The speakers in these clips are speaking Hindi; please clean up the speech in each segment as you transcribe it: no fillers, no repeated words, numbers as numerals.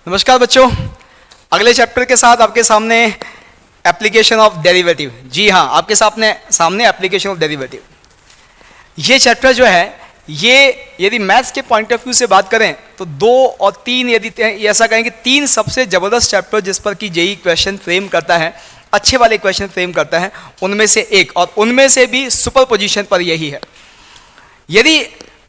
नमस्कार बच्चों, अगले चैप्टर के साथ आपके सामने एप्लीकेशन ऑफ डेरिवेटिव। जी हाँ, आपके सामने एप्लीकेशन ऑफ डेरिवेटिव। ये चैप्टर जो है ये यदि मैथ्स के पॉइंट ऑफ व्यू से बात करें तो 2 और 3, यदि ऐसा कहें कि 3 सबसे ज़बरदस्त चैप्टर जिस पर कि जेईई क्वेश्चन फ्रेम करता है, अच्छे वाले क्वेश्चन फ्रेम करता है, उनमें से एक, और उनमें से भी सुपर पोजीशन पर यही है। यदि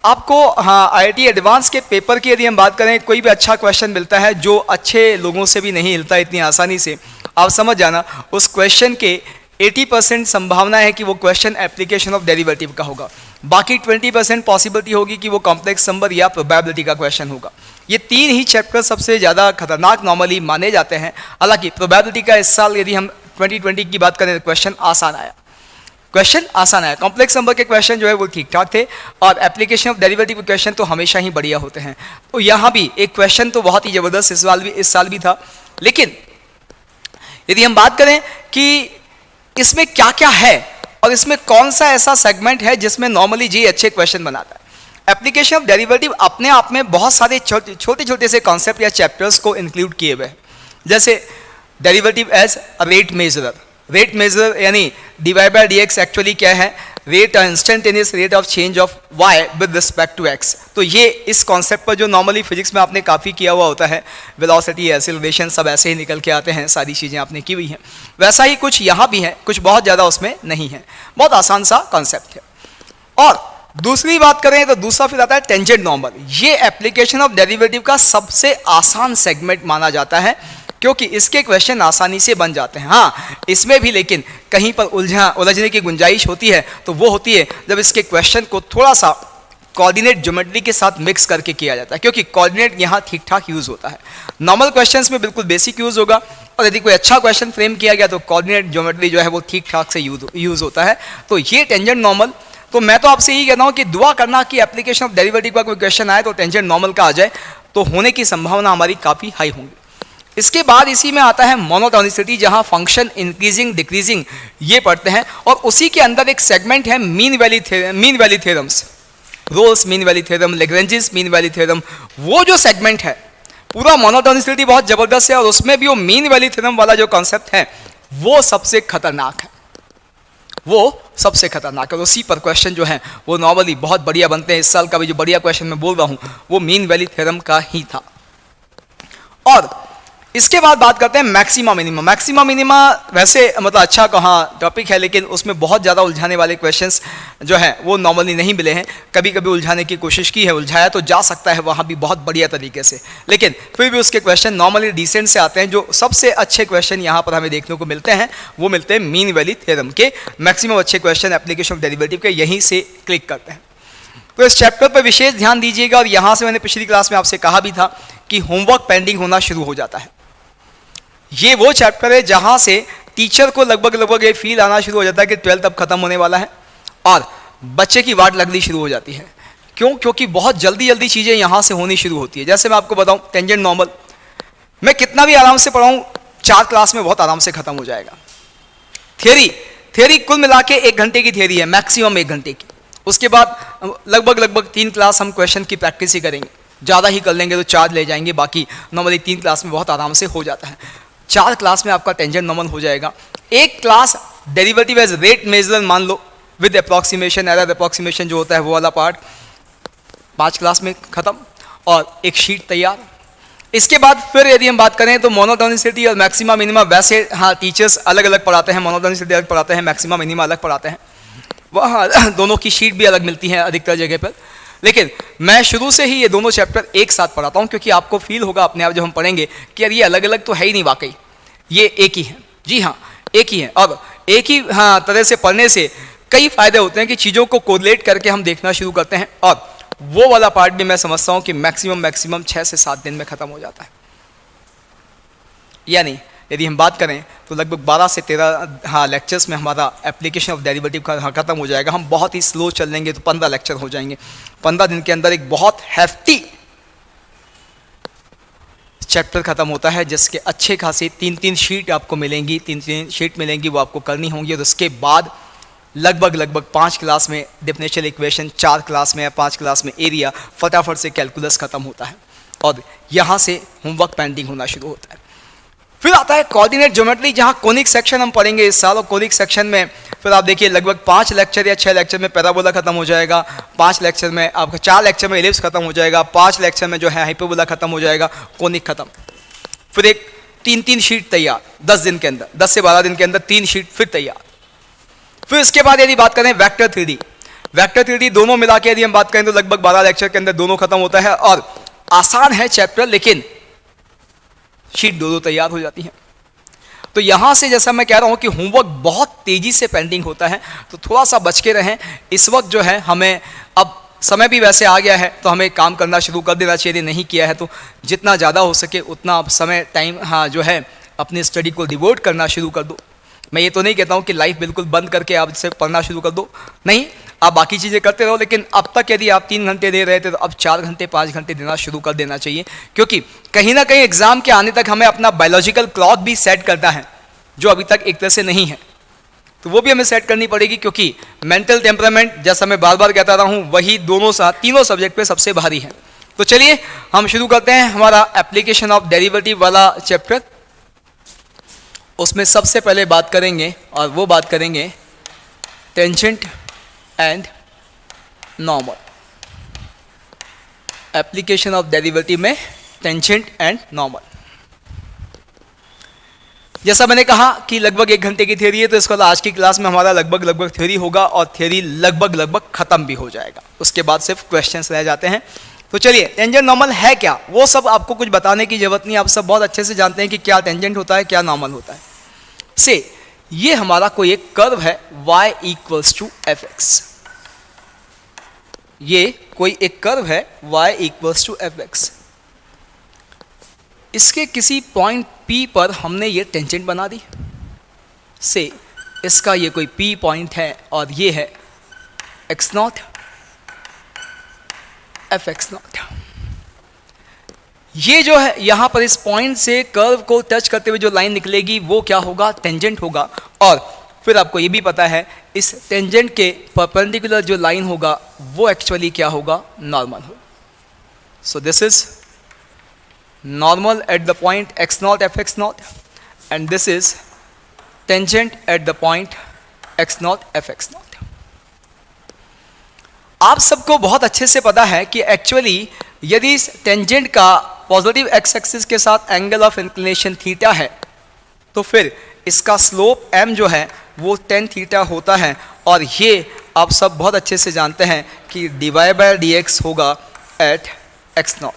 आपको IIT एडवांस के पेपर की यदि हम बात करें, कोई भी अच्छा क्वेश्चन मिलता है जो अच्छे लोगों से भी नहीं हिलता इतनी आसानी से, आप समझ जाना उस क्वेश्चन के 80% संभावना है कि वो क्वेश्चन एप्लीकेशन ऑफ डेरिवेटिव का होगा। बाकी 20% पॉसिबिलिटी होगी कि वो कॉम्प्लेक्स नंबर या प्रोबेबिलिटी का क्वेश्चन होगा। ये 3 ही चैप्टर सबसे ज़्यादा खतरनाक नॉर्मली माने जाते हैं। हालांकि प्रोबेबिलिटी का इस साल यदि हम 2020 की बात करें तो क्वेश्चन आसान आया, कॉम्प्लेक्स नंबर के क्वेश्चन जो है वो ठीक ठाक थे, और एप्लीकेशन ऑफ डेरिवेटिव के क्वेश्चन तो हमेशा ही बढ़िया होते हैं। तो यहाँ भी एक क्वेश्चन तो बहुत ही ज़बरदस्त इस साल भी था। लेकिन यदि हम बात करें कि इसमें क्या क्या है और इसमें कौन सा ऐसा सेगमेंट है जिसमें नॉर्मली जी अच्छे क्वेश्चन बनाता है। एप्लीकेशन ऑफ डेरिवेटिव अपने आप में बहुत सारे छोटे छोटे से कॉन्सेप्ट या चैप्टर्स को इंक्लूड किए हुए हैं। जैसे डेरिवेटिव एज रेट मेजर यानी dy by dx एक्चुअली क्या है, rate instantaneous rate of change of y with respect to x। तो ये इस कॉन्सेप्ट पर जो नॉर्मली फिजिक्स में आपने काफ़ी किया हुआ होता है, वेलोसिटी, एक्सेलरेशन, सब ऐसे ही निकल के आते हैं, सारी चीज़ें आपने की हुई हैं। वैसा ही कुछ यहाँ भी है, कुछ बहुत ज़्यादा उसमें नहीं है, बहुत आसान सा कॉन्सेप्ट है। और दूसरी बात करें तो दूसरा फिर आता है टेंजेंट नॉर्मल। ये एप्लीकेशन ऑफ डेरिवेटिव का सबसे आसान सेगमेंट माना जाता है क्योंकि इसके क्वेश्चन आसानी से बन जाते हैं। हाँ, इसमें भी लेकिन कहीं पर उलझने की गुंजाइश होती है, तो वो होती है जब इसके क्वेश्चन को थोड़ा सा कोऑर्डिनेट ज्योमेट्री के साथ मिक्स करके किया जाता है, क्योंकि कोऑर्डिनेट यहाँ ठीक ठाक यूज़ होता है। नॉर्मल क्वेश्चंस में बिल्कुल बेसिक यूज़ होगा, और यदि कोई अच्छा क्वेश्चन फ्रेम किया गया तो कोऑर्डिनेट ज्योमेट्री जो है वो ठीक ठाक से यूज़ होता है। तो ये टेंजेंट नॉर्मल, तो मैं तो आपसे यही कहता हूँ कि दुआ करना कि एप्लीकेशन ऑफ डेरिवेटिव का कोई क्वेश्चन आए तो टेंजेंट नॉर्मल का आ जाए, तो होने की संभावना हमारी काफ़ी हाई होंगी। इसके बाद इसी में आता है मोनोटोनिसिटी, जहां फंक्शन इंक्रीजिंग डिक्रीजिंग ये पढ़ते हैं, और उसी के अंदर एक सेगमेंट है mean value theorems, Rolle's mean value theorem, Lagrange's mean value theorem. वो जो सेगमेंट है पूरा मोनोटोनिसिटी बहुत जबरदस्त है, और उसमें भी वो मीन वैली थ्योरम वाला जो कॉन्सेप्ट है वो सबसे खतरनाक है, और उसी पर क्वेश्चन जो है वो नॉर्मली बहुत बढ़िया बनते हैं। इस साल का भी जो बढ़िया क्वेश्चन मैं बोल रहा हूं वो मीन वैली थ्योरम का ही था। और इसके बाद बात करते हैं मैक्सिमा मिनिमा। वैसे मतलब अच्छा टॉपिक है, लेकिन उसमें बहुत ज़्यादा उलझाने वाले क्वेश्चंस जो हैं वो नॉर्मली नहीं मिले हैं। कभी कभी उलझाने की कोशिश की है, उलझाया तो जा सकता है वहाँ भी बहुत बढ़िया तरीके से, लेकिन फिर भी उसके क्वेश्चन नॉर्मली डिसेंट से आते हैं। जो सबसे अच्छे क्वेश्चन यहाँ पर हमें देखने को मिलते हैं वो मिलते हैं मीन वैली थ्योरम के। मैक्सिमम अच्छे क्वेश्चन एप्लीकेशन ऑफ डेरिवेटिव के यहीं से क्लिक करते हैं। तो इस चैप्टर पर विशेष ध्यान दीजिएगा, और यहाँ से मैंने पिछली क्लास में आपसे कहा भी था कि होमवर्क पेंडिंग होना शुरू हो जाता है। ये वो चैप्टर है जहां से टीचर को लगभग ये फील आना शुरू हो जाता है कि 12th अब खत्म होने वाला है, और बच्चे की वाट लगनी शुरू हो जाती है। क्यों? क्योंकि बहुत जल्दी चीजें यहां से होनी शुरू होती है। जैसे मैं आपको बताऊं, टेंजेंट नॉर्मल मैं कितना भी आराम से पढ़ाऊं 4 क्लास में बहुत आराम से खत्म हो जाएगा। थियरी कुल मिला के 1 घंटे की थियरी है, मैक्सिमम 1 घंटे की। उसके बाद लगभग 3 क्लास हम क्वेश्चन की प्रैक्टिस ही करेंगे, ज़्यादा ही कर लेंगे तो 4 ले जाएंगे, बाकी नॉर्मली 3 क्लास में बहुत आराम से हो जाता है। 4 क्लास में आपका टेंजेंट नॉर्मल हो जाएगा। 1 class derivative as rate measure मान लो, विद अप्रॉक्सीमेशन, एरर अप्रॉक्सीमेशन जो होता है वो वाला पार्ट 5 क्लास में खत्म, और एक शीट तैयार। इसके बाद फिर यदि हम बात करें तो मोनोटोनिसिटी और मैक्सिमा मिनिमा, वैसे हाँ टीचर्स अलग अलग पढ़ाते हैं, मोनोटोनिसिटी अलग पढ़ाते हैं, मैक्सिमा मिनिमा अलग पढ़ाते हैं, वहाँ दोनों की शीट भी अलग मिलती है अधिकतर जगह पर। लेकिन मैं शुरू से ही ये दोनों चैप्टर एक साथ पढ़ाता हूँ, क्योंकि आपको फील होगा अपने आप जब हम पढ़ेंगे कि यार ये अलग अलग तो है ही नहीं, वाकई ये एक ही है। जी हाँ, एक ही है, और एक ही तरह से पढ़ने से कई फायदे होते हैं कि चीज़ों को कोरिलेट करके हम देखना शुरू करते हैं, और वो वाला पार्ट भी मैं समझता हूँ कि मैक्सिमम 6 से 7 दिन में खत्म हो जाता है। यानी यदि हम बात करें तो लगभग 12 से 13 लेक्चर्स में हमारा एप्लीकेशन ऑफ डेरिवेटिव का खत्म हो जाएगा। हम बहुत ही स्लो चल लेंगे तो 15 लेक्चर हो जाएंगे। 15 दिन के अंदर एक बहुत हैफ्टी चैप्टर खत्म होता है, जिसके अच्छे खासे 3-3 शीट आपको मिलेंगी, 3-3 शीट मिलेंगी, वो आपको करनी होंगी। और उसके बाद लगभग 5 क्लास में डिफरेंशियल इक्वेशन, 4 क्लास में या 5 क्लास में एरिया, फटाफट से कैलकुलस खत्म होता है। और यहाँ से होमवर्क पेंडिंग होना शुरू होता है। फिर आता है कोऑर्डिनेट ज्योमेट्री, जहाँ कोनिक सेक्शन हम पढ़ेंगे इस साल, और कोनिक सेक्शन में फिर आप देखिए लगभग 5 लेक्चर या 6 लेक्चर में पैराबोला खत्म हो जाएगा, 5 लेक्चर में आपका 4 लेक्चर में एलिप्स खत्म हो जाएगा, 5 लेक्चर में जो है हाइपरबोला खत्म हो जाएगा, कोनिक खत्म। फिर एक 3-3 शीट तैयार 10 दिन के अंदर, 10 से 12 दिन के अंदर 3 शीट फिर तैयार। फिर इसके बाद यदि बात करें वेक्टर 3D, वेक्टर 3D दोनों मिला के यदि हम बात करें तो लगभग 12 लेक्चर के अंदर दोनों खत्म होता है, और आसान है चैप्टर, लेकिन शीट 2-2 तैयार हो जाती है। तो यहां से जैसा मैं कह रहा हूं कि होमवर्क बहुत तेजी से पेंडिंग होता है, तो थोड़ा सा बच के रहें। इस वक्त जो है हमें, अब समय भी वैसे आ गया है तो हमें काम करना शुरू कर देना चाहिए, नहीं किया है तो जितना ज़्यादा हो सके उतना आप समय टाइम जो है अपनी स्टडी को डिवोट करना शुरू कर दो। मैं ये तो नहीं कहता हूँ कि लाइफ बिल्कुल बंद करके आप इससे पढ़ना शुरू कर दो, नहीं, आप बाकी चीज़ें करते रहो, लेकिन अब तक यदि आप 3 घंटे दे रहे थे तो अब 4 घंटे 5 घंटे देना शुरू कर देना चाहिए, क्योंकि कहीं ना कहीं एग्जाम के आने तक हमें अपना बायोलॉजिकल क्लॉक भी सेट करना है, जो अभी तक एक तरह से नहीं है, तो वो भी हमें सेट करनी पड़ेगी, क्योंकि मेंटल टेम्परामेंट, जैसा मैं बार बार कहता रहा हूँ, वही तीनों सब्जेक्ट पे सबसे भारी है। तो चलिए हम शुरू करते हैं हमारा एप्लीकेशन ऑफ डेरिवेटिव वाला चैप्टर। उसमें सबसे पहले बात करेंगे, और वो बात करेंगे tangent and normal. Application of derivative में टेंजेंट एंड नॉर्मल। जैसा मैंने कहा कि लगभग 1 घंटे की थ्योरी है, तो इसको आज की क्लास में हमारा लगभग थ्योरी होगा, और थ्योरी लगभग खत्म भी हो जाएगा, उसके बाद सिर्फ क्वेश्चंस रह जाते हैं। तो चलिए, टेंजेंट नॉर्मल है क्या, वो सब आपको कुछ बताने की जरूरत नहीं, आप सब बहुत अच्छे से जानते हैं कि क्या टेंजेंट होता है, क्या नॉर्मल होता है। से ये हमारा कोई एक कर्व है y = fx, ये कोई एक कर्व है y = fx। इसके किसी पॉइंट P पर हमने ये टेंजेंट बना दी, से इसका ये कोई P पॉइंट है, और ये है x0 fx0। ये जो है यहाँ पर इस पॉइंट से कर्व को टच करते हुए जो लाइन निकलेगी वो क्या होगा, टेंजेंट होगा। और फिर आपको ये भी पता है इस टेंजेंट के परपेंडिकुलर जो लाइन होगा वो एक्चुअली क्या होगा, नॉर्मल होगा। So this is normal at the point x0 fx0, and this is tangent at the point x0 fx0। आप सबको बहुत अच्छे से पता है कि एक्चुअली यदि इस टेंजेंट का पॉजिटिव x एक्सिस के साथ एंगल ऑफ इंक्लिनेशन थीटा है, तो फिर इसका स्लोप m जो है वो tan थीटा होता है, और ये आप सब बहुत अच्छे से जानते हैं कि dy/dx होगा एट x0,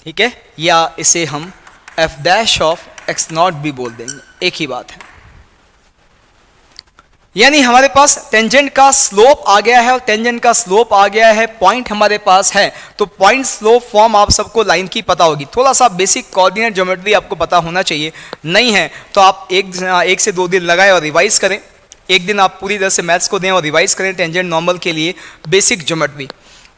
ठीक है, या इसे हम f' भी बोल देंगे, एक ही बात है। यानी हमारे पास टेंजेंट का स्लोप आ गया है, और टेंजेंट का स्लोप आ गया है, पॉइंट हमारे पास है, तो पॉइंट स्लोप फॉर्म आप सबको लाइन की पता होगी। थोड़ा सा बेसिक कोऑर्डिनेट ज्योमेट्री आपको पता होना चाहिए, नहीं है तो आप एक से 2 दिन लगाएं और रिवाइज करें, एक दिन आप पूरी तरह से मैथ्स को दें और रिवाइज करें टेंजेंट नॉर्मल के लिए बेसिक ज्योमेट्री,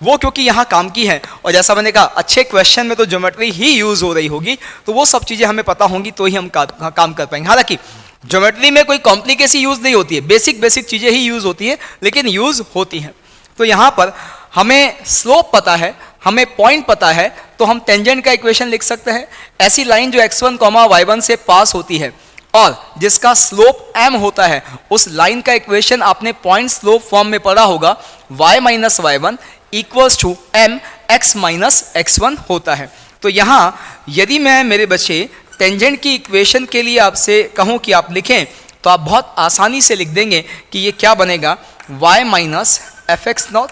वो क्योंकि यहाँ काम की है। और जैसा मैंने कहा अच्छे क्वेश्चन में तो ज्योमेट्री ही यूज हो रही होगी, तो वो सब चीज़ें हमें पता होंगी तो ही हम काम कर पाएंगे। हालांकि ज्योमेट्री में कोई कॉम्प्लिकेसी यूज नहीं होती है, बेसिक चीज़ें ही यूज होती है, लेकिन यूज होती हैं। तो यहाँ पर हमें स्लोप पता है, हमें पॉइंट पता है, तो हम टेंजेंट का इक्वेशन लिख सकते हैं। ऐसी लाइन जो x1, y1 से पास होती है और जिसका स्लोप m होता है, उस लाइन का इक्वेशन आपने पॉइंट स्लोप फॉर्म में पढ़ा होगा, y - y1 = m x - x1 होता है। तो यहाँ यदि मैं मेरे बच्चे टेंजेंट की इक्वेशन के लिए आपसे कहूँ कि आप लिखें, तो आप बहुत आसानी से लिख देंगे कि ये क्या बनेगा, y - fx0।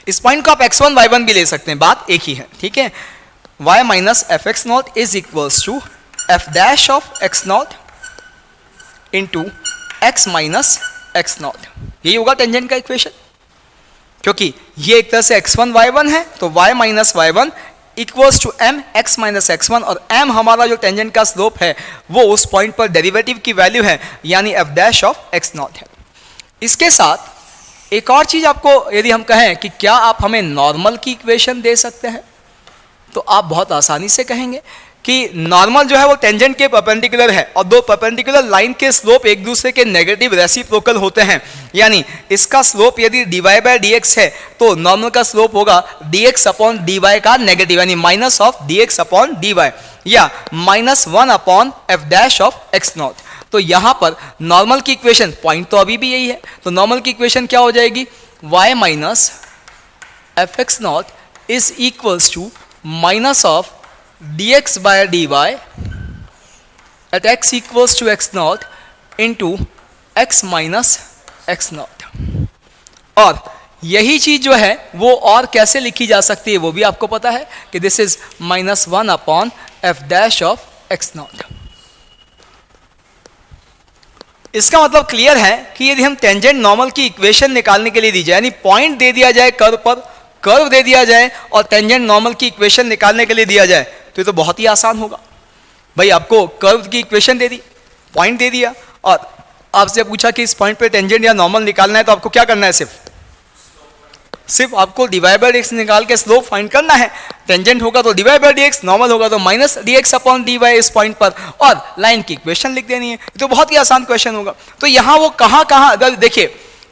इस पॉइंट को आप x1 y1 भी ले सकते हैं, बात एक ही है, ठीक है। y - fx0 = f' into x - x0, यही होगा टेंजेंट का इक्वेशन। क्योंकि ये एक तरह से x1 y1 है, तो y - y1 = m x - x1, और m हमारा जो टेंजेंट का स्लोप है वो उस पॉइंट पर डेरिवेटिव की वैल्यू है, यानी f' है। इसके साथ एक और चीज आपको यदि हम कहें कि क्या आप हमें नॉर्मल की इक्वेशन दे सकते हैं, तो आप बहुत आसानी से कहेंगे कि नॉर्मल जो है वो टेंजेंट के परपेंडिकुलर है और दो परपेंडिकुलर लाइन के स्लोप एक दूसरे के नेगेटिव रेसिप्रोकल होते हैं, यानी इसका स्लोप यदि dy बाय dx है तो नॉर्मल का स्लोप होगा dx अपॉन dy का नेगेटिव, यानी minus of dx upon dy या -1 upon f dash of x not. तो यहां पर नॉर्मल की इक्वेशन, पॉइंट तो अभी भी यही है, तो नॉर्मल की इक्वेशन क्या हो जाएगी, y minus f x not is equals to minus of dx by dy at x equals to x naught into x minus x naught। और यही चीज जो है वो और कैसे लिखी जा सकती है वो भी आपको पता है कि this is -1 upon f dash of x not. इसका मतलब क्लियर है कि यदि हम टेंजेंट नॉर्मल की इक्वेशन निकालने के लिए दी जाए, यानी पॉइंट दे दिया जाए कर्व पर, कर्व दे दिया जाए और टेंजेंट नॉर्मल की इक्वेशन निकालने के लिए दिया जाए, तो ये तो बहुत ही आसान होगा। भाई आपको कर्व की इक्वेशन दे दी, पॉइंट दे दिया और आपसे पूछा कि इस पॉइंट पे टेंजेंट या नॉर्मल निकालना है, तो आपको क्या करना है, सिर्फ आपको dy बाय dx निकाल के स्लोप फाइंड करना है। टेंजेंट होगा तो dy बाय dx, नॉर्मल होगा तो माइनस dx अपॉन dy इस पॉइंट पर, और लाइन की इक्वेशन लिख देनी है। तो बहुत ही आसान क्वेश्चन होगा। तो यहाँ वो कहाँ देखिए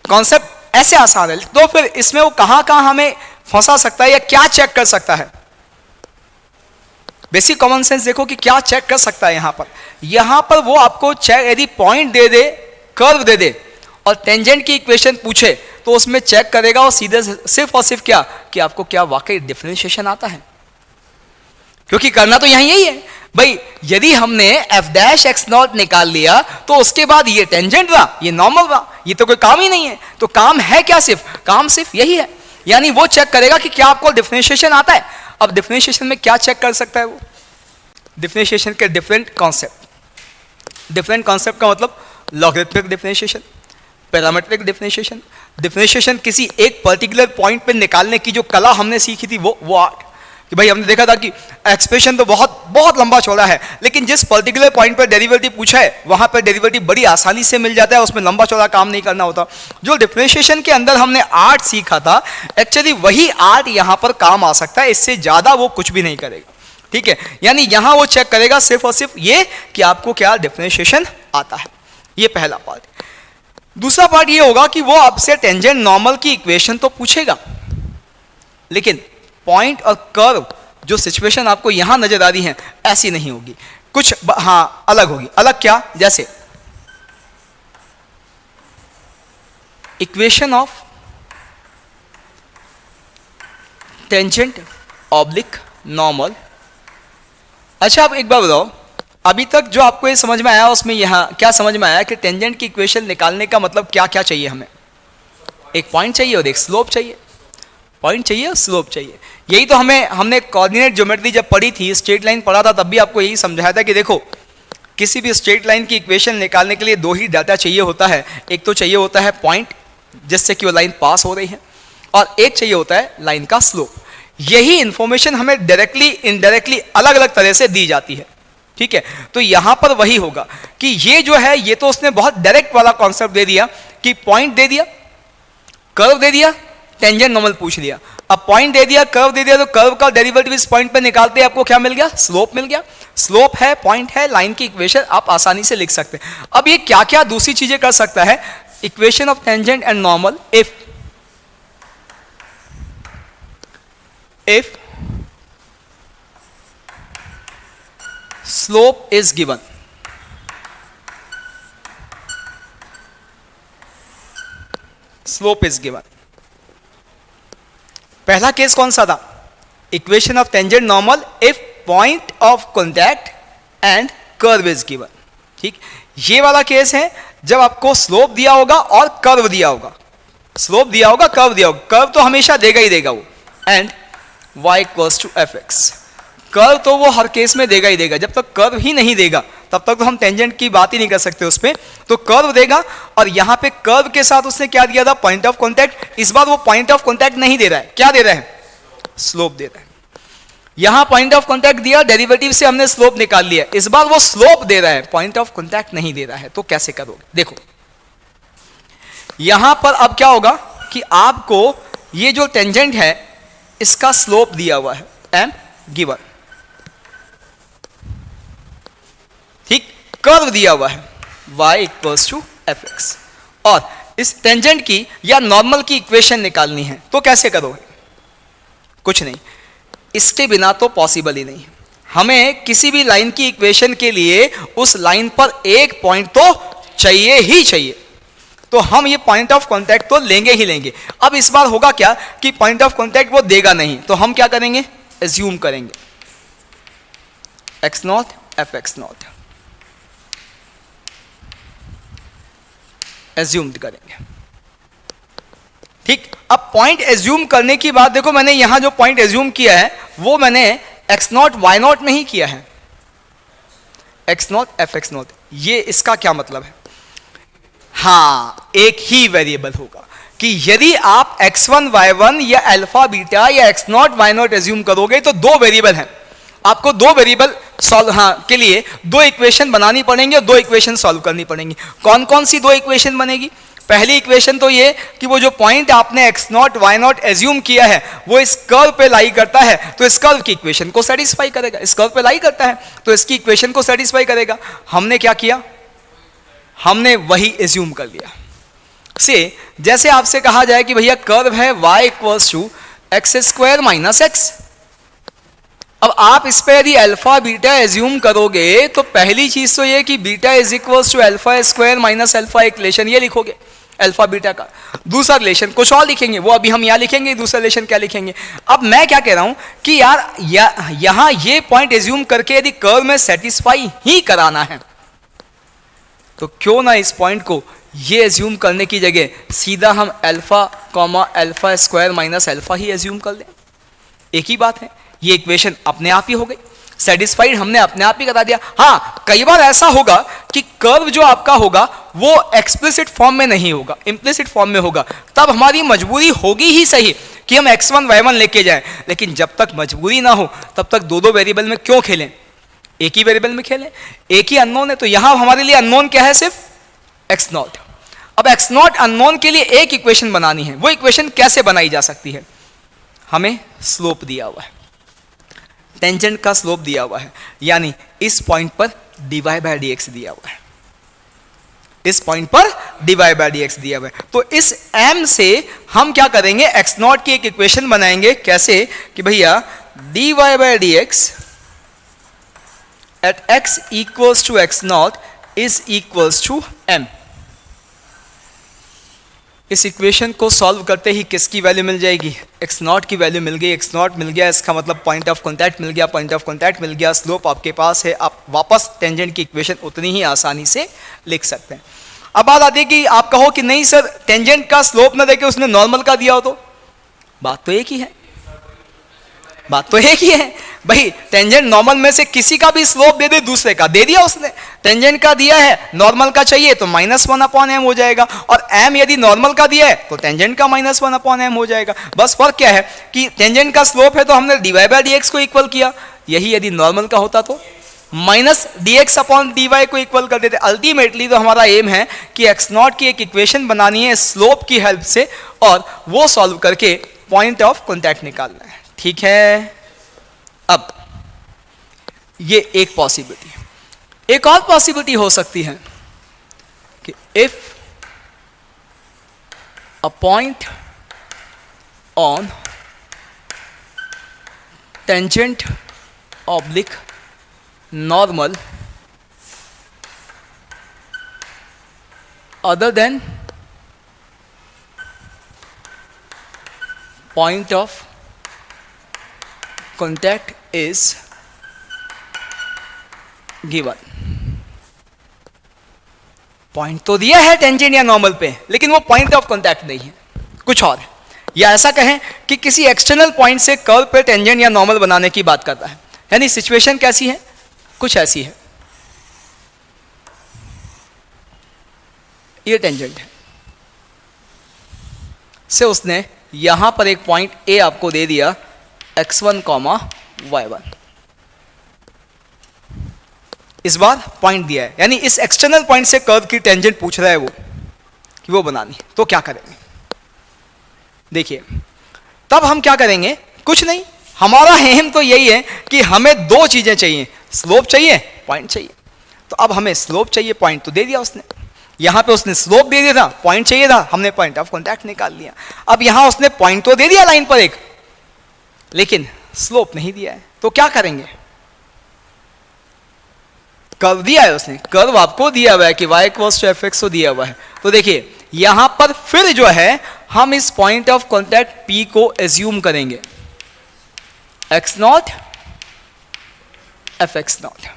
कॉन्सेप्ट ऐसे आसान है, तो फिर इसमें वो कहाँ हमें फंसा सकता है या क्या चेक कर सकता है। बेसिक कॉमन सेंस देखो कि क्या चेक कर सकता है यहां पर वो आपको चेक, यदि पॉइंट दे दे, कर्व दे दे और टेंजेंट की इक्वेशन पूछे तो उसमें चेक करेगा और सीधे सिर्फ और सिर्फ क्या कि आपको क्या वाकई डिफरेंशिएशन आता है, क्योंकि करना तो यही है भाई। यदि हमने f डैश x नॉट निकाल लिया तो उसके बाद ये टेंजेंट रहा, ये नॉर्मल रहा, ये तो कोई काम ही नहीं है। तो काम है क्या, काम सिर्फ यही है, यानी वो चेक करेगा कि क्या आपको डिफरेंशिएशन आता है। अब डिफरेंशिएशन में क्या चेक कर सकता है वो, डिफरेंशिएशन के डिफरेंट कॉन्सेप्ट का मतलब logarithmic differentiation, parametric differentiation, differentiation किसी एक पर्टिकुलर पॉइंट पे निकालने की जो कला हमने सीखी थी वो आर्ट, कि भाई हमने देखा था कि एक्सप्रेशन तो बहुत लंबा चौड़ा है, लेकिन जिस पर्टिकुलर पॉइंट पर डेरिवेटिव पूछा है वहां पर डेरिवेटिव बड़ी आसानी से मिल जाता है, उसमें लंबा चौड़ा काम नहीं करना होता। जो डिफरेंशिएशन के अंदर हमने आर्ट सीखा था, एक्चुअली वही आर्ट यहां पर काम आ सकता है, इससे ज्यादा वो कुछ भी नहीं करेगा। ठीक है, यानी यहां वो चेक करेगा सिर्फ और सिर्फ ये कि आपको क्या डिफरेंशिएशन आता है। ये पहला पार्ट। दूसरा पार्ट ये होगा कि वो आपसे टेंजेंट नॉर्मल की इक्वेशन तो पूछेगा, लेकिन पॉइंट और कर्व जो सिचुएशन आपको यहां नजर आ रही है ऐसी नहीं होगी, कुछ अलग होगी। अलग क्या, जैसे equation of tangent oblique normal. अच्छा आप एक बार बताओ, अभी तक जो आपको ये समझ में आया उसमें यहां क्या समझ में आया कि टेंजेंट की इक्वेशन निकालने का मतलब क्या क्या चाहिए हमें, एक पॉइंट चाहिए और एक स्लोप चाहिए, पॉइंट चाहिए और स्लोप चाहिए। यही तो हमने कोऑर्डिनेट ज्योमेट्री जब पढ़ी थी, स्ट्रेट लाइन पढ़ा था, तब भी आपको यही समझाया था कि देखो किसी भी स्ट्रेट लाइन की इक्वेशन निकालने के लिए दो ही डाटा चाहिए होता है, एक तो चाहिए होता है पॉइंट जिससे कि वो लाइन पास हो रही है, और एक चाहिए होता है लाइन का स्लोप। यही इंफॉर्मेशन हमें डायरेक्टली इनडायरेक्टली अलग अलग तरह से दी जाती है। ठीक है, तो यहां पर वही होगा कि ये जो है ये तो उसने बहुत डायरेक्ट वाला कॉन्सेप्ट दे दिया कि पॉइंट दे दिया, कर्व दे दिया, टेंजेंट नॉर्मल पूछ लिया। अब पॉइंट दे दिया, कर्व दे दिया, तो कर्व का डेरिवेटिव इस पॉइंट पे निकालते आपको क्या मिल गया, स्लोप मिल गया। स्लोप है, पॉइंट है, लाइन की इक्वेशन आप आसानी से लिख सकते हैं। अब ये क्या क्या दूसरी चीजें कर सकता है, equation of tangent and normal if slope is given, slope is given। पहला केस कौन सा था, equation of tangent normal if point of contact and curve is given. ठीक, ये वाला केस है जब आपको स्लोप दिया होगा और कर्व दिया होगा, स्लोप दिया होगा, कर्व दिया होगा, कर्व तो हमेशा देगा ही देगा वो, and y equals to f x. Curve तो वो हर केस में देगा ही देगा, जब तक कर्व ही नहीं देगा तब तक तो हम टेंजेंट की बात ही नहीं कर सकते उस पे। तो कर्व देगा, और यहां पे कर्व के साथ उसने क्या दिया था, पॉइंट ऑफ कॉन्टैक्ट। इस बार वो पॉइंट ऑफ कॉन्टैक्ट नहीं दे रहा है, क्या दे रहा है, स्लोप दे रहा है। यहां पॉइंट ऑफ कॉन्टैक्ट दिया, डेरिवेटिव से हमने स्लोप निकाल लिया, इस बार वो स्लोप दे रहा है, पॉइंट ऑफ कॉन्टैक्ट नहीं दे रहा है। तो कैसे करोगे, देखो यहां पर अब क्या होगा कि आपको ये जो टेंजेंट है इसका स्लोप दिया हुआ है एंड गिवन, कर्व दिया हुआ है y equals to f x, और इस टेंजेंट की या नॉर्मल की इक्वेशन निकालनी है, तो कैसे करोगे? कुछ नहीं, इसके बिना तो पॉसिबल ही नहीं। हमें किसी भी लाइन की इक्वेशन के लिए उस लाइन पर एक पॉइंट तो चाहिए ही चाहिए, तो हम ये पॉइंट ऑफ कांटेक्ट तो लेंगे ही लेंगे। अब इस बार होगा क्या कि पॉइंट ऑफ कांटेक्ट वो देगा नहीं, तो हम क्या करेंगे? एज्यूम करेंगे x not F x not, assume करेंगे। ठीक, अब पॉइंट एज्यूम करने की बात देखो, मैंने यहां जो पॉइंट एज्यूम किया है वो मैंने एक्स नॉट वाई नॉट में ही किया है, x not F x not. ये इसका क्या मतलब है? हाँ, एक ही वेरिएबल होगा कि यदि आप x1 y1 या अल्फा बीटा या x not y not assume करोगे तो दो वेरिएबल हैं, आपको दो वेरिएबल सॉल्व के लिए दो इक्वेशन बनानी पड़ेंगे और दो इक्वेशन सॉल्व करनी पड़ेंगी। कौन कौन सी दो इक्वेशन बनेगी? पहली इक्वेशन तो ये कि वो जो पॉइंट आपने x not y not assume किया है वो इस कर्व पे लाई करता है, तो इस कर्व की इक्वेशन को सेटिस्फाई करेगा। इस कर्व पे लाई करता है तो इसकी इक्वेशन को सेटिस्फाई करेगा। हमने क्या किया? हमने वही एज्यूम कर लिया। से जैसे आपसे कहा जाए कि भैया कर्व है y equals to x square minus x, अब आप इस पे यदि अल्फा बीटा एज्यूम करोगे तो पहली चीज तो ये कि beta is equals to alpha square minus alpha, एक रिलेशन ये लिखोगे अल्फा बीटा का। दूसरा रिलेशन कुछ और लिखेंगे, वो अभी हम यहाँ लिखेंगे। दूसरा रिलेशन क्या लिखेंगे? अब मैं क्या कह रहा हूं कि यार यहां ये पॉइंट एज्यूम करके यदि कर्व में सेटिस्फाई ही कराना है तो क्यों ना इस पॉइंट को ये एज्यूम करने की जगह सीधा हम alpha comma alpha square minus alpha ही एज्यूम कर लें। एक ही बात है, ये इक्वेशन अपने आप ही हो गई, सेटिस्फाइड हमने अपने आप ही करा दिया। हाँ, कई बार ऐसा होगा कि कर्व जो आपका होगा वो एक्सप्लिसिट फॉर्म में नहीं होगा, इंप्लिसिट फॉर्म में होगा, तब हमारी मजबूरी होगी ही सही कि हम x1 y1 लेके जाएं, लेकिन जब तक मजबूरी ना हो तब तक दो दो वेरिएबल में क्यों खेलें? एक ही वेरिएबल में खेलें, एक ही अननोन है। तो यहां हमारे लिए अननोन क्या है? सिर्फ एक्स नॉट। अब एक्स नॉट अननोन के लिए एक इक्वेशन बनानी है, वो इक्वेशन कैसे बनाई जा सकती है? हमें स्लोप दिया हुआ है, टेंजेंट का स्लोप दिया हुआ है, यानी इस पॉइंट पर dy बाय dx दिया हुआ है, इस पॉइंट पर dy बाय dx दिया हुआ है। तो इस m से हम क्या करेंगे? एक्स नॉट की एक इक्वेशन बनाएंगे। कैसे? कि भैया dy by dx at x equals to x naught is equals to m। इस इक्वेशन को सॉल्व करते ही किसकी वैल्यू मिल जाएगी? x नॉट की वैल्यू मिल गई। x नॉट मिल गया, इसका मतलब पॉइंट ऑफ कांटेक्ट मिल गया, पॉइंट ऑफ कांटेक्ट मिल गया, स्लोप आपके पास है। आप वापस टेंजेंट की इक्वेशन उतनी ही आसानी से लिख सकते हैं। अब बात आती है कि आप कहो कि नहीं सर, टेंजेंट का स्लोप ना देके उसने नॉर्मल का दिया हो, तो बात तो एक ही है, बात तो एक ही है भाई। टेंजेंट नॉर्मल में से किसी का भी स्लोप दे दे, दूसरे का दे दिया उसने। टेंजेंट का दिया है, नॉर्मल का चाहिए तो -1/m हो जाएगा, और m यदि नॉर्मल का दिया है तो टेंजेंट का -1/m हो जाएगा। बस फर्क क्या है कि टेंजेंट का स्लोप है तो हमने dy बाय dx को इक्वल किया, यही यदि नॉर्मल का होता तो -dx/dy को इक्वल कर देते। अल्टीमेटली तो हमारा एम है कि एक्स नॉट की एक इक्वेशन बनानी है स्लोप की हेल्प से, और वो सॉल्व करके पॉइंट ऑफ कॉन्टैक्ट निकालना है। ठीक है, अब ये एक पॉसिबिलिटी है। एक और पॉसिबिलिटी हो सकती है कि if a point on tangent oblique normal other than point of contact is given। Point तो दिया है टेंजेंट या नॉर्मल पे, लेकिन वो पॉइंट ऑफ कांटेक्ट नहीं है, कुछ और है। या ऐसा कहें कि किसी एक्सटर्नल पॉइंट से कर्व पे टेंजेंट या नॉर्मल बनाने की बात करता है। यानी सिचुएशन कैसी है? कुछ ऐसी है, ये टेंजेंट है से उसने यहां पर एक पॉइंट ए आपको दे दिया x1, y1। इस बार पॉइंट दिया है, यानी इस एक्सटर्नल पॉइंट से कर्व की टेंजेंट पूछ रहा है वो कि वो बनानी है, तो क्या करेंगे? देखिए, तब हम क्या करेंगे? कुछ नहीं, हमारा एम तो यही है कि हमें दो चीजें चाहिए, स्लोप चाहिए, पॉइंट चाहिए। तो अब हमें स्लोप चाहिए, पॉइंट तो दे दिया उसने, यहां पे उसने स्लोप दे दिया था, पॉइंट चाहिए था, हमने पॉइंट ऑफ कांटेक्ट निकाल लिया। अब यहां उसने पॉइंट तो दे दिया लाइन पर एक, लेकिन स्लोप नहीं दिया है, तो क्या करेंगे? कर्व दिया है उसने, कर्व आपको दिया हुआ है कि y equals to f x दिया हुआ है। तो देखिए यहां पर फिर जो है हम इस पॉइंट ऑफ कांटेक्ट P को एज्यूम करेंगे x not F x not,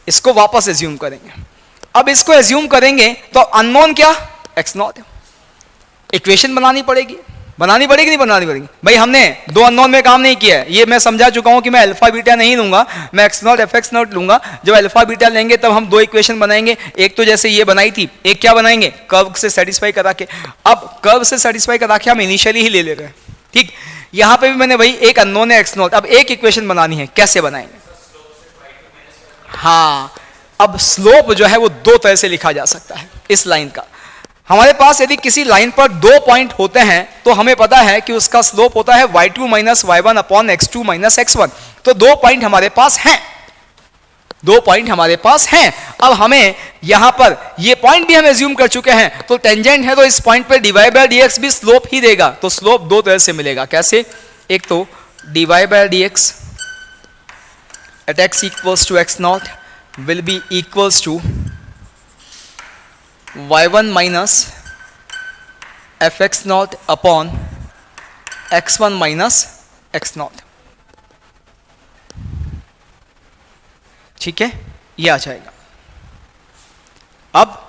इसको वापस एज्यूम करेंगे। अब इसको एज्यूम करेंगे तो अननोन क्या? x not. इक्वेशन बनानी पड़ेगी नहीं बनानी पड़ेगी? भाई हमने दो अननोन में काम नहीं किया है, ये मैं समझा चुका हूं कि मैं अल्फा बीटा नहीं लूंगा, मैं x not F x not लूंगा। जब अल्फा बीटा लेंगे तब हम दो इक्वेशन बनाएंगे, एक तो जैसे ये बनाई थी, एक क्या बनाएंगे? कर्व से सेटिस्फाई करा के। अब कर्व से सेटिस्फाई करा के हम इनिशियली ही ले रहे हैं, ठीक। यहां पर भी मैंने भाई एक अननोन है x नॉट, अब एक इक्वेशन बनानी है, कैसे बनाएंगे? हाँ, अब स्लोप जो है वो दो तरह से लिखा जा सकता है इस लाइन का। हमारे पास यदि किसी लाइन पर दो पॉइंट होते हैं तो हमें पता है कि उसका स्लोप होता है y2 minus y1 upon x2 minus x1। तो दो पॉइंट हमारे पास हैं, दो पॉइंट हमारे पास हैं। अब हमें यहां पर ये पॉइंट भी हम एज्यूम कर चुके हैं, तो टेंजेंट है तो इस पॉइंट पर dy बाय dx भी स्लोप ही देगा। तो स्लोप दो तरह से मिलेगा, कैसे? एक तो dy by dx at x equals to x naught will be equals to y1 minus fx naught upon x1 minus x naught। ठीक है, ये आ जाएगा। अब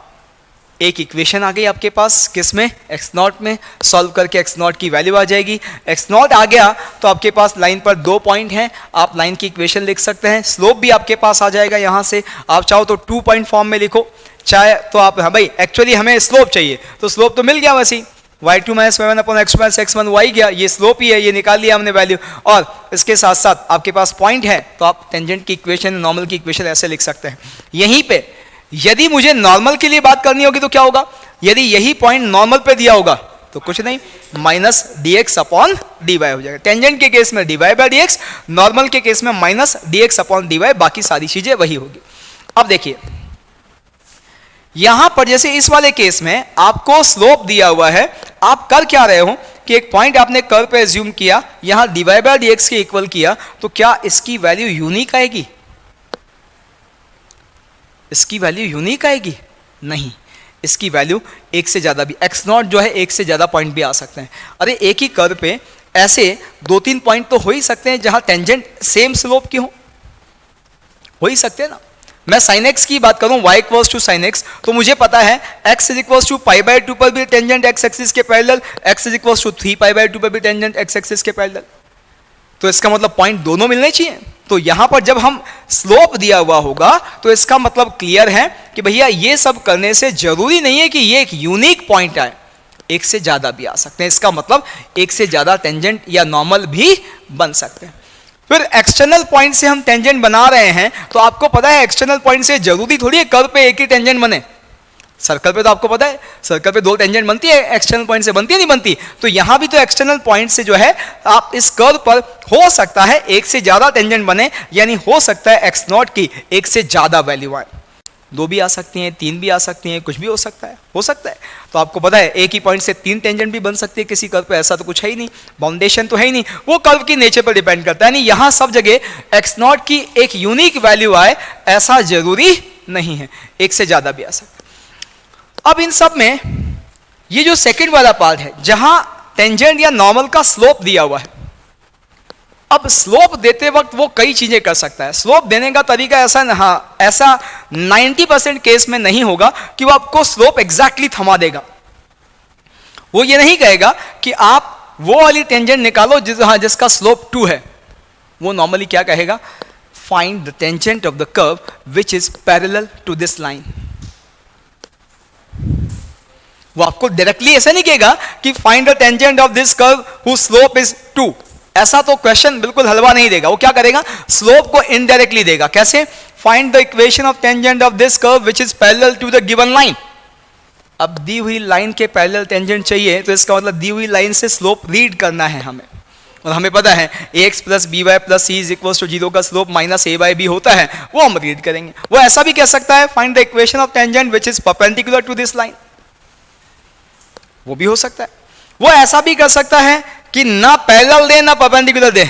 एक इक्वेशन आ गई आपके पास, किसमें? x नॉट में। सॉल्व करके x नॉट की वैल्यू आ जाएगी। x नॉट आ गया तो आपके पास लाइन पर दो पॉइंट हैं, आप लाइन की इक्वेशन लिख सकते हैं। स्लोप भी आपके पास आ जाएगा यहां से, आप चाहो तो 2 पॉइंट फॉर्म में लिखो, चाहे तो आप, हाँ भाई एक्चुअली हमें स्लोप चाहिए, तो स्लोप तो मिल गया वैसे ही, y2 minus y1 upon x2 minus x1 y गया, ये स्लोप ही है, ये निकाल लिया हमने वैल्यू। और इसके साथ साथ आपके पास पॉइंट है तो आप टेंजेंट की इक्वेशन, नॉर्मल की इक्वेशन ऐसे लिख सकते हैं। यहीं पे यदि मुझे नॉर्मल के लिए बात करनी होगी तो क्या होगा? यदि यही पॉइंट नॉर्मल पे दिया होगा तो कुछ नहीं, माइनस dx अपॉन dy हो जाएगा। टेंजेंट के केस में dy बाय dx, नॉर्मल के केस में माइनस dx अपॉन dy, बाकी सारी चीजें वही होगी। अब देखिए यहां पर जैसे इस वाले केस में आपको स्लोप दिया हुआ है, आप कर क्या रहे हो कि एक पॉइंट आपने कर्व पे एज्यूम किया, यहां dy बाय dx के इक्वल किया, तो क्या इसकी वैल्यू यूनिक आएगी? इसकी वैल्यू यूनिक आएगी? नहीं, इसकी वैल्यू एक से ज्यादा भी, x नॉट जो है एक से ज्यादा पॉइंट भी आ सकते हैं। अरे एक ही कर्व पे ऐसे दो तीन पॉइंट तो हो ही सकते हैं जहां टेंजेंट सेम स्लोप की हो ही सकते हैं ना। मैं sin x की बात करूं, y equals to sin x, तो मुझे पता है x is equals to pi by 2 पर भी टेंजेंट x एक्सिस के parallel, x is equals to 3 pi by 2 पर भी टेंजेंट x एक्सिस के पैरेलल। तो इसका मतलब पॉइंट दोनों मिलने चाहिए। तो यहां पर जब हम स्लोप दिया हुआ होगा तो इसका मतलब क्लियर है कि भैया ये सब करने से जरूरी नहीं है कि ये एक यूनिक पॉइंट आए, एक से ज्यादा भी आ सकते हैं। इसका मतलब एक से ज्यादा टेंजेंट या नॉर्मल भी बन सकते हैं। फिर एक्सटर्नल पॉइंट से हम टेंजेंट बना रहे हैं, तो आपको पता है एक्सटर्नल पॉइंट से जरूरी थोड़ी है कर्व पे एक ही टेंजेंट बने। सर्कल पे तो आपको पता है सर्कल पे दो टेंजेंट बनती है, एक्सटर्नल पॉइंट से बनती है नहीं बनती? तो यहां भी तो एक्सटर्नल पॉइंट से जो है आप इस कर्व पर हो सकता है एक से ज्यादा टेंजेंट बने, यानी हो सकता है x नॉट की एक से ज्यादा वैल्यू आए। दो भी आ सकती हैं, तीन भी आ सकती हैं, कुछ भी हो सकता है, तो आपको पता है एक ही पॉइंट से तीन टेंजेंट भी बन सकती है किसी कर्व पे, ऐसा तो कुछ है ही नहीं, बाउंडेशन तो है ही नहीं, वो कर्व की नेचर पर डिपेंड करता है। यानी यहां सब जगह x नॉट की एक यूनिक वैल्यू आए ऐसा जरूरी नहीं है, एक से ज्यादा भी आ सकता है। अब इन सब में ये जो सेकंड वाला पार्ट है जहां टेंजेंट या नॉर्मल का स्लोप दिया हुआ है, अब स्लोप देते वक्त वो कई चीजें कर सकता है। स्लोप देने का तरीका ऐसा 90% केस में नहीं होगा कि वो आपको स्लोप एग्जैक्टली थमा देगा। वो ये नहीं कहेगा कि आप वो वाली टेंजेंट निकालो जिसका स्लोप 2 है। वो नॉर्मली क्या कहेगा? Find the tangent of the curve which is parallel to this line. वो आपको डायरेक्टली ऐसा नहीं कहेगा कि find the tangent of this curve whose slope is 2। ऐसा तो क्वेश्चन बिल्कुल हलवा नहीं देगा। वो क्या करेगा? स्लोप को इनडायरेक्टली देगा। कैसे? Find the equation of tangent of this curve which is parallel to the given line. अब दी हुई लाइन के पैरेलल टेंजेंट चाहिए तो इसका मतलब दी हुई लाइन से स्लोप रीड करना है हमें। और हमें पता है ax plus b y plus c is equal to 0 का slope minus a by b होता है, वो हम रीड करेंगे। वो ऐसा भी कह सकता है find the equation of tangent which is perpendicular to this line, वो भी हो सकता है। वो ऐसा भी कर सकता है कि ना पैरेलल दे ना परपेंडिकुलर दे,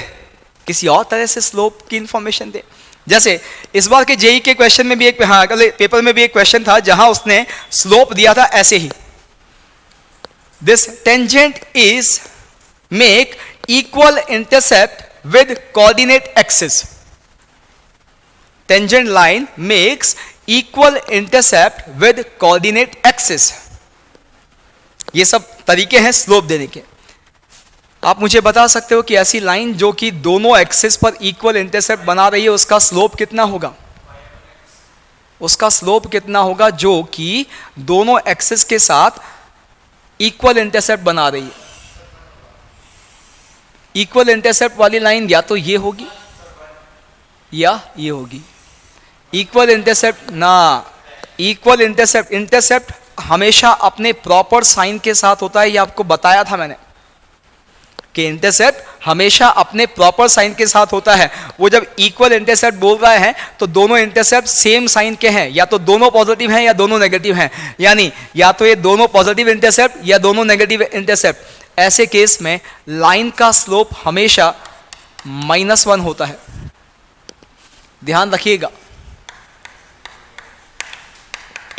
किसी और तरह से स्लोप की इंफॉर्मेशन दे। जैसे इस बार के जेई के क्वेश्चन में भी एक, हाँ कल पेपर में भी एक क्वेश्चन था जहां उसने स्लोप दिया था ऐसे ही, this tangent is make equal intercept with coordinate axis, tangent line makes equal intercept with coordinate axis. ये सब तरीके हैं स्लोप देने के। आप मुझे बता सकते हो कि ऐसी लाइन जो कि दोनों एक्सिस पर इक्वल इंटरसेप्ट बना रही है उसका स्लोप कितना होगा? उसका स्लोप कितना होगा जो कि दोनों एक्सिस के साथ इक्वल इंटरसेप्ट बना रही है? इक्वल इंटरसेप्ट वाली लाइन या तो ये होगी या ये होगी। इक्वल इंटरसेप्ट ना, इक्वल इंटरसेप्ट, इंटरसेप्ट हमेशा अपने प्रॉपर साइन के साथ होता है, ये आपको बताया था मैंने कि इंटरसेप्ट हमेशा अपने प्रॉपर साइन के साथ होता है। वो जब इक्वल इंटरसेप्ट बोल रहा है तो दोनों इंटरसेप्ट सेम साइन के हैं, या तो दोनों पॉजिटिव हैं या दोनों नेगेटिव हैं, यानी या तो ये दोनों पॉजिटिव इंटरसेप्ट या दोनों नेगेटिव इंटरसेप्ट। ऐसे केस में लाइन का स्लोप हमेशा -1 होता है, ध्यान रखिएगा।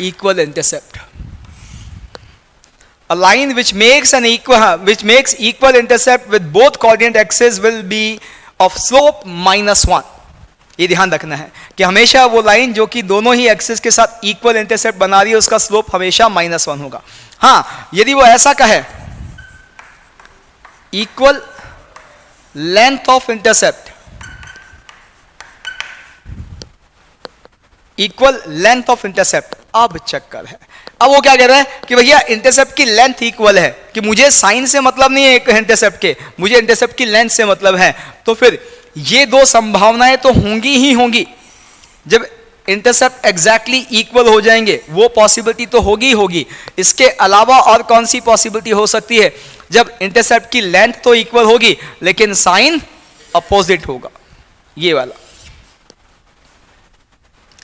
Equal intercept, a line which makes equal intercept with both coordinate axes will be of slope -1। ये ध्यान रखना है कि हमेशा वो लाइन जो कि दोनों ही एक्सिस के साथ इक्वल इंटरसेप्ट बना रही है उसका स्लोप हमेशा -1 होगा। हाँ, यदि वो ऐसा कहे equal length of intercept, equal length of intercept, अब चक्कर है। अब वो क्या कह रहा है कि भैया इंटरसेप्ट की लेंथ इक्वल है, कि मुझे साइन से मतलब नहीं है एक इंटरसेप्ट के, मुझे इंटरसेप्ट की लेंथ से मतलब है। तो फिर ये दो संभावनाएं तो होंगी ही होंगी। जब इंटरसेप्ट एग्जैक्टली इक्वल हो जाएंगे वो पॉसिबिलिटी तो होगी ही होगी। इसके अलावा और कौन सी पॉसिबिलिटी हो सकती है? जब इंटरसेप्ट की लेंथ तो इक्वल होगी लेकिन साइन अपोजिट होगा, ये वाला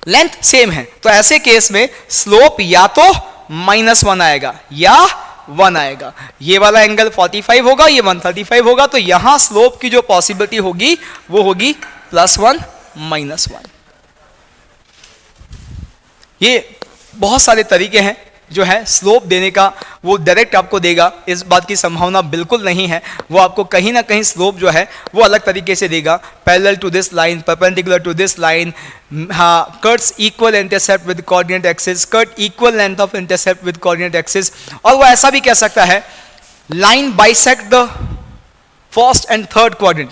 लेंथ सेम है, तो ऐसे केस में स्लोप या तो -1 आएगा या 1 आएगा। ये वाला एंगल 45 होगा, ये 135 होगा, तो यहां स्लोप की जो पॉसिबिलिटी होगी वो होगी +1 -1। ये बहुत सारे तरीके हैं जो है स्लोप देने का, वो डायरेक्ट आपको देगा, इस बात की संभावना बिल्कुल नहीं है। वो आपको कहीं ना कहीं स्लोप जो है वो अलग तरीके से देगा, parallel to this line, perpendicular to this line, हाँ, cuts equal intercept with coordinate axis, cut equal length of intercept with coordinate axis. और वो ऐसा भी कह सकता है line bisect the first and third quadrant,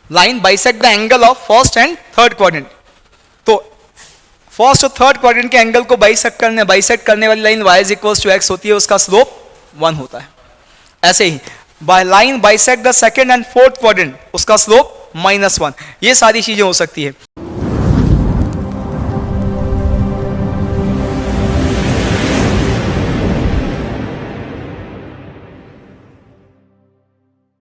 line bisect the angle of first and third quadrant. तो फर्स्ट और थर्ड क्वाड्रेंट के एंगल को बाइसेक्ट करने वाली line y is equals to x होती है, उसका स्लोप 1 होता है। ऐसे ही by line bisect the second and fourth quadrant, उसका स्लोप -1। ये सारी चीजें हो सकती है।